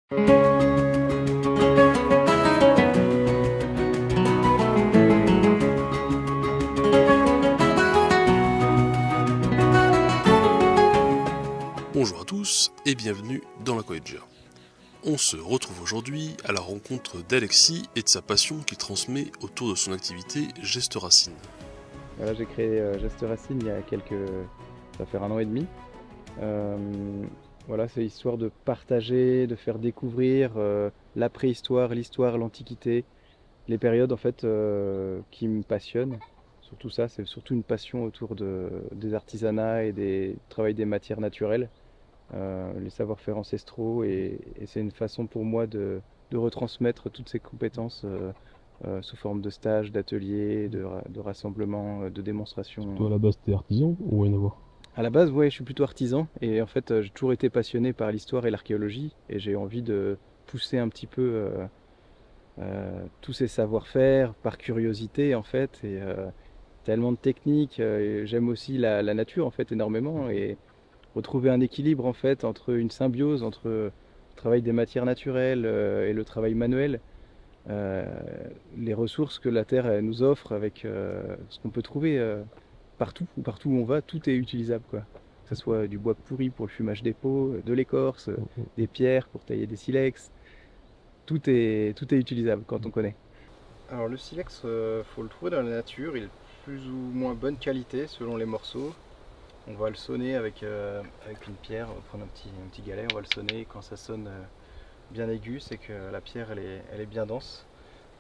Bonjour à tous et bienvenue dans la Coyager. On se retrouve aujourd'hui à la rencontre d'Alexis et de sa passion qu'il transmet autour de son activité Geste Racine. Voilà, j'ai créé Geste Racine il y a ça va faire 1 an et demi. Voilà, c'est histoire de partager, de faire découvrir la préhistoire, l'histoire, l'Antiquité, les périodes en fait qui me passionnent. Surtout ça, c'est surtout une passion autour des artisanats et du travail des matières naturelles, les savoir-faire ancestraux et c'est une façon pour moi de retransmettre toutes ces compétences sous forme de stages, d'ateliers, de rassemblements, de démonstrations. Toi, à la base, t'es artisan ou rien à voir? À la base, ouais, je suis plutôt artisan et en fait, j'ai toujours été passionné par l'histoire et l'archéologie et j'ai envie de pousser un petit peu tous ces savoir-faire par curiosité en fait et tellement de techniques. Et j'aime aussi la nature en fait énormément et retrouver un équilibre en fait entre une symbiose entre le travail des matières naturelles et le travail manuel. Les ressources que la Terre elle, nous offre avec ce qu'on peut trouver partout où on va, tout est utilisable quoi. Que ce soit du bois pourri pour le fumage des pots, de l'écorce, des pierres pour tailler des silex, tout est utilisable quand on connaît. Alors le silex, faut le trouver dans la nature, il est de plus ou moins bonne qualité selon les morceaux. On va le sonner avec une pierre, on va prendre un petit galet, on va le sonner et quand ça sonne bien aigu, c'est que la pierre elle est bien dense.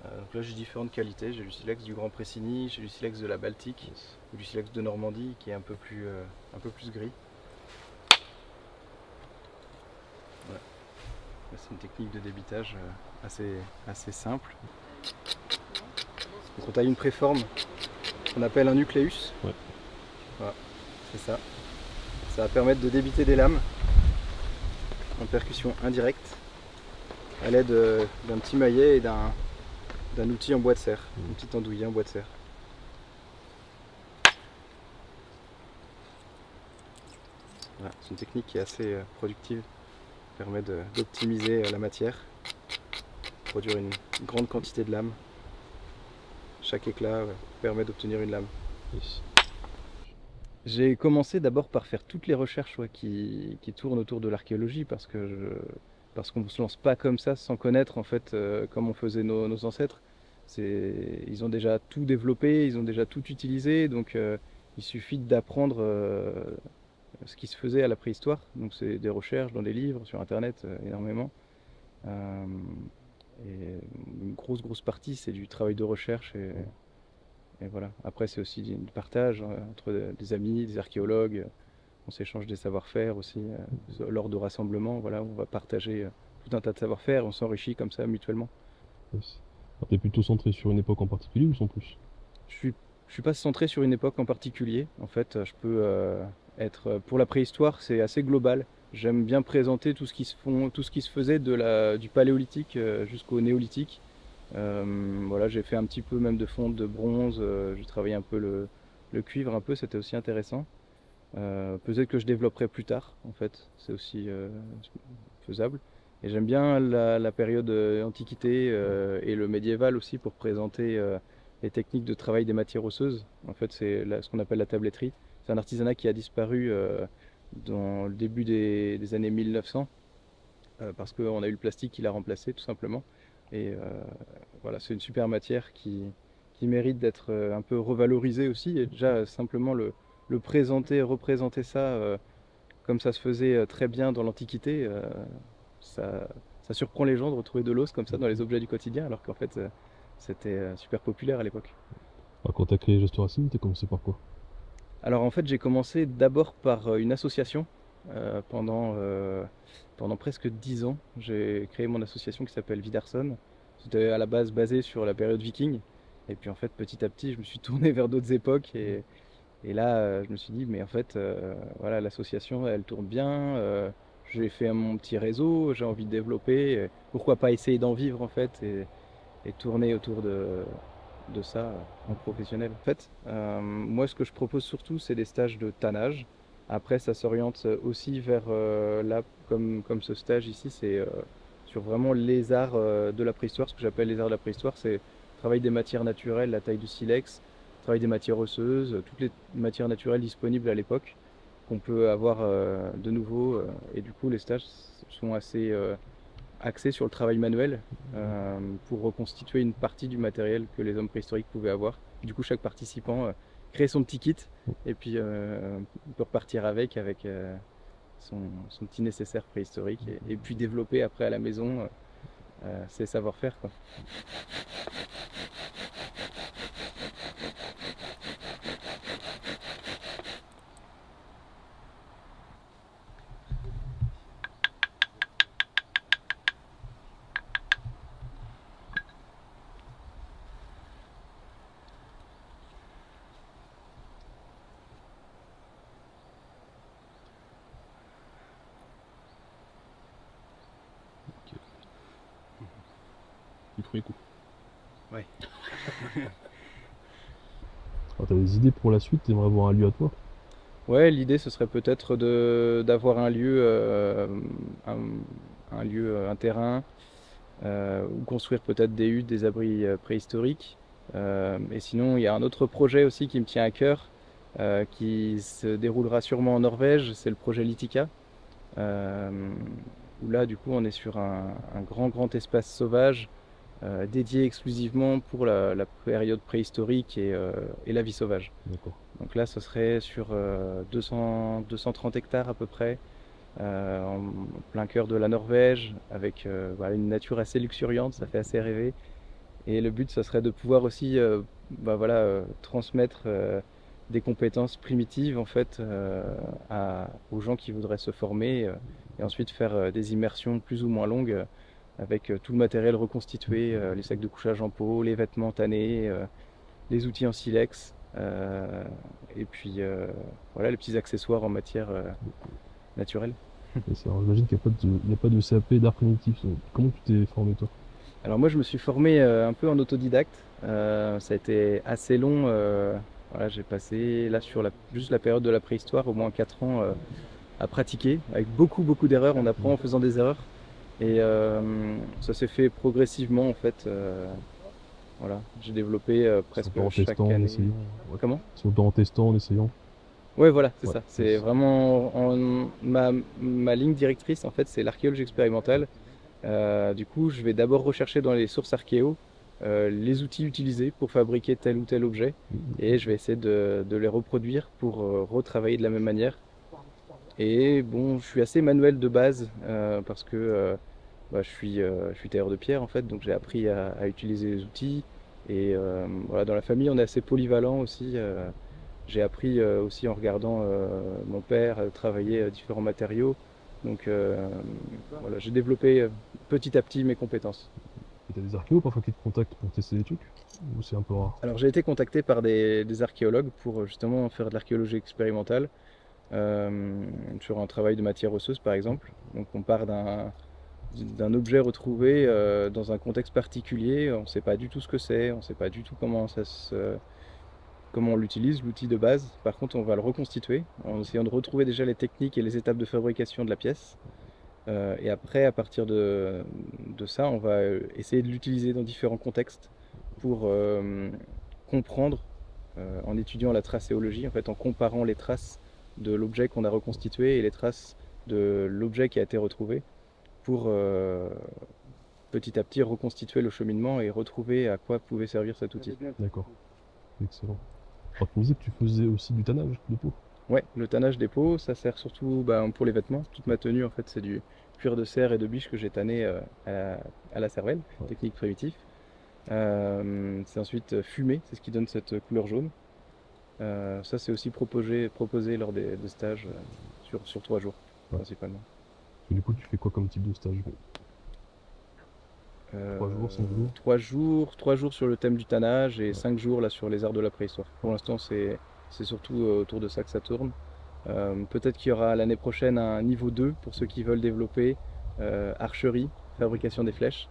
Donc là j'ai différentes qualités, j'ai du silex du Grand Pressigny, j'ai du silex de la Baltique, ou du silex de Normandie qui est un peu plus gris. Voilà. C'est une technique de débitage assez simple. Donc on taille une préforme qu'on appelle un nucléus. Ouais. Voilà, c'est ça. Ça va permettre de débiter des lames en percussion indirecte à l'aide d'un petit maillet et d'un outil en bois de serre, un petit andouiller en bois de serre. Voilà, c'est une technique qui est assez productive, qui permet d'optimiser la matière, produire une grande quantité de lames. Chaque éclat permet d'obtenir une lame. Yes. J'ai commencé d'abord par faire toutes les recherches qui tournent autour de l'archéologie parce qu'on ne se lance pas comme ça sans connaître en fait comme on faisait nos ancêtres. Ils ont déjà tout développé, ils ont déjà tout utilisé, donc il suffit d'apprendre ce qui se faisait à la préhistoire. Donc c'est des recherches dans des livres, sur internet énormément. Et une grosse partie c'est du travail de recherche et voilà. Après c'est aussi du partage entre des amis, des archéologues. On s'échange des savoir-faire aussi lors de rassemblements. Voilà, on va partager tout un tas de savoir-faire, on s'enrichit comme ça mutuellement. Yes. Alors, t'es plutôt centré sur une époque en particulier ou sans plus? Je suis pas centré sur une époque en particulier. En fait, je peux être pour la préhistoire, c'est assez global. J'aime bien présenter tout ce qui se faisait du paléolithique jusqu'au néolithique. Voilà, j'ai fait un petit peu même de fonte de bronze. J'ai travaillé un peu le cuivre, un peu, c'était aussi intéressant. Peut-être que je développerai plus tard. En fait, c'est aussi faisable. Et j'aime bien la période antiquité et le médiéval aussi pour présenter les techniques de travail des matières osseuses. En fait, c'est ce qu'on appelle la tabletterie. C'est un artisanat qui a disparu dans le début des années 1900 parce qu'on a eu le plastique qui l'a remplacé tout simplement. Et voilà, c'est une super matière qui mérite d'être un peu revalorisée aussi. Et déjà, simplement le présenter, représenter ça comme ça se faisait très bien dans l'Antiquité, ça surprend les gens de retrouver de l'os comme ça dans les objets du quotidien, alors qu'en fait c'était super populaire à l'époque. Alors, quand t'as créé Geste Racine, t'as commencé par quoi? Alors en fait j'ai commencé d'abord par une association pendant presque 10 ans. J'ai créé mon association qui s'appelle Vidarson. C'était à la base basé sur la période viking. Et puis en fait petit à petit je me suis tourné vers d'autres époques et là je me suis dit mais en fait voilà, l'association elle tourne bien. J'ai fait mon petit réseau, j'ai envie de développer. Pourquoi pas essayer d'en vivre en fait et tourner autour de ça en professionnel. En fait, moi ce que je propose surtout c'est des stages de tannage. Après ça s'oriente aussi vers là comme ce stage ici, c'est sur vraiment les arts de la préhistoire. Ce que j'appelle les arts de la préhistoire, c'est le travail des matières naturelles, la taille du silex, le travail des matières osseuses, toutes les matières naturelles disponibles à l'époque qu'on peut avoir de nouveau. Et du coup, les stages sont assez axés sur le travail manuel pour reconstituer une partie du matériel que les hommes préhistoriques pouvaient avoir. Du coup, chaque participant crée son petit kit et puis on peut repartir avec son petit nécessaire préhistorique et puis développer après à la maison ses savoir-faire, quoi. Du premier coup. Ouais. Alors, t'as des idées pour la suite? T'aimerais avoir un lieu à toi? Ouais, l'idée ce serait peut-être d'avoir un lieu, un terrain, ou construire peut-être des huttes, des abris préhistoriques. Et sinon, il y a un autre projet aussi qui me tient à cœur, qui se déroulera sûrement en Norvège, c'est le projet Litika, euh, où là, du coup, on est sur un grand espace sauvage, dédié exclusivement pour la période préhistorique et la vie sauvage. D'accord. Donc là, ce serait sur 230 hectares à peu près, en plein cœur de la Norvège, avec voilà, une nature assez luxuriante, ça fait assez rêver. Et le but, ce serait de pouvoir aussi voilà, transmettre des compétences primitives en fait, aux gens qui voudraient se former et ensuite faire des immersions plus ou moins longues avec tout le matériel reconstitué, les sacs de couchage en peau, les vêtements tannés, les outils en silex, et puis voilà les petits accessoires en matière naturelle. Et ça, alors, j'imagine qu'il n'y a pas de CAP d'art primitif. Comment tu t'es formé toi? Alors moi je me suis formé un peu en autodidacte. Ça a été assez long. Voilà, j'ai passé là sur juste la période de la préhistoire au moins 4 ans à pratiquer avec beaucoup d'erreurs. On apprend en faisant des erreurs et ça s'est fait progressivement en fait. Voilà, j'ai développé presque En chaque testant, en année. essayant. Ouais. Comment? En testant, en essayant. Ouais, voilà, c'est Ouais. ça. C'est vraiment ma ligne directrice en fait, c'est l'archéologie expérimentale. Du coup, je vais d'abord rechercher dans les sources archéo les outils utilisés pour fabriquer tel ou tel objet et je vais essayer de les reproduire pour retravailler de la même manière. Et bon, je suis assez manuel de base parce que je suis tailleur de pierre en fait, donc j'ai appris à utiliser les outils. Et voilà, dans la famille, on est assez polyvalent aussi. J'ai appris aussi en regardant mon père travailler différents matériaux. Donc voilà, j'ai développé petit à petit mes compétences. Et t'as des archéos parfois qui te contactent pour tester des trucs? Ou c'est un peu rare? Alors j'ai été contacté par des archéologues pour justement faire de l'archéologie expérimentale sur un travail de matière osseuse par exemple. Donc on part d'un objet retrouvé dans un contexte particulier, on ne sait pas du tout ce que c'est, on ne sait pas du tout comment on l'utilise, l'outil de base. Par contre, on va le reconstituer en essayant de retrouver déjà les techniques et les étapes de fabrication de la pièce. Et après, à partir de ça, on va essayer de l'utiliser dans différents contextes pour comprendre, en étudiant la tracéologie, en fait, en comparant les traces de l'objet qu'on a reconstitué et les traces de l'objet qui a été retrouvé, pour petit à petit reconstituer le cheminement et retrouver à quoi pouvait servir cet outil. D'accord. Excellent. Alors, tu me disais que tu faisais aussi du tannage de peau. Ouais, le tannage des peaux, ça sert surtout pour les vêtements. Toute ma tenue, en fait, c'est du cuir de cerf et de biche que j'ai tanné à la cervelle, Ouais. technique primitive. C'est ensuite fumé, c'est ce qui donne cette couleur jaune. Ça, c'est aussi proposé lors des stages sur 3 jours, Ouais. principalement. Et du coup, tu fais quoi comme type de stage? 3 jours, 5 jours? 3 jours sur le thème du tannage et Ouais. 5 jours là sur les arts de la préhistoire. Pour l'instant, c'est surtout autour de ça que ça tourne. Peut-être qu'il y aura l'année prochaine un niveau 2 pour ceux qui veulent développer archerie, fabrication des flèches,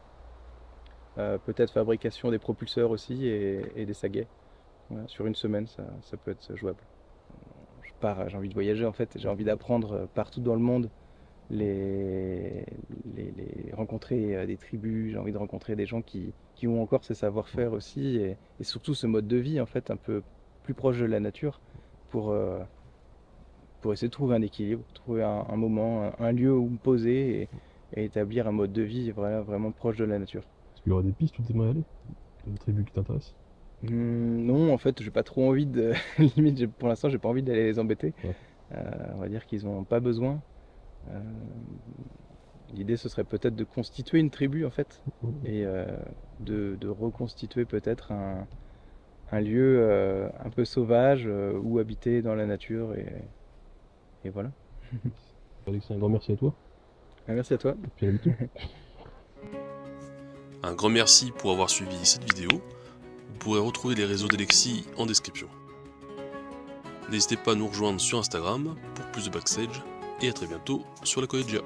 peut-être fabrication des propulseurs aussi et des saguets. Voilà, sur une semaine, ça peut être jouable. Je pars, j'ai envie de voyager en fait, j'ai envie d'apprendre partout dans le monde rencontrer des tribus, j'ai envie de rencontrer des gens qui ont encore ces savoir-faire aussi, et surtout ce mode de vie en fait un peu plus proche de la nature pour, pour essayer de trouver un équilibre, trouver un moment, un lieu où me poser et établir un mode de vie vraiment proche de la nature. Est-ce qu'il y aura des pistes où tu aimerais aller? De tribus qui t'intéressent? Non, en fait, j'ai pas trop envie de. Limite, pour l'instant, j'ai pas envie d'aller les embêter. Ouais. On va dire qu'ils n'ont pas besoin. Euh, L'idée, ce serait peut-être de constituer une tribu, en fait, et de reconstituer peut-être un lieu un peu sauvage où habiter dans la nature, et voilà. Alexis, un grand merci à toi. Merci à toi. Et puis à bientôt. Un grand merci pour avoir suivi cette vidéo. Vous pourrez retrouver les réseaux d'Alexis en description. N'hésitez pas à nous rejoindre sur Instagram pour plus de backstage, et à très bientôt sur la Coeggia.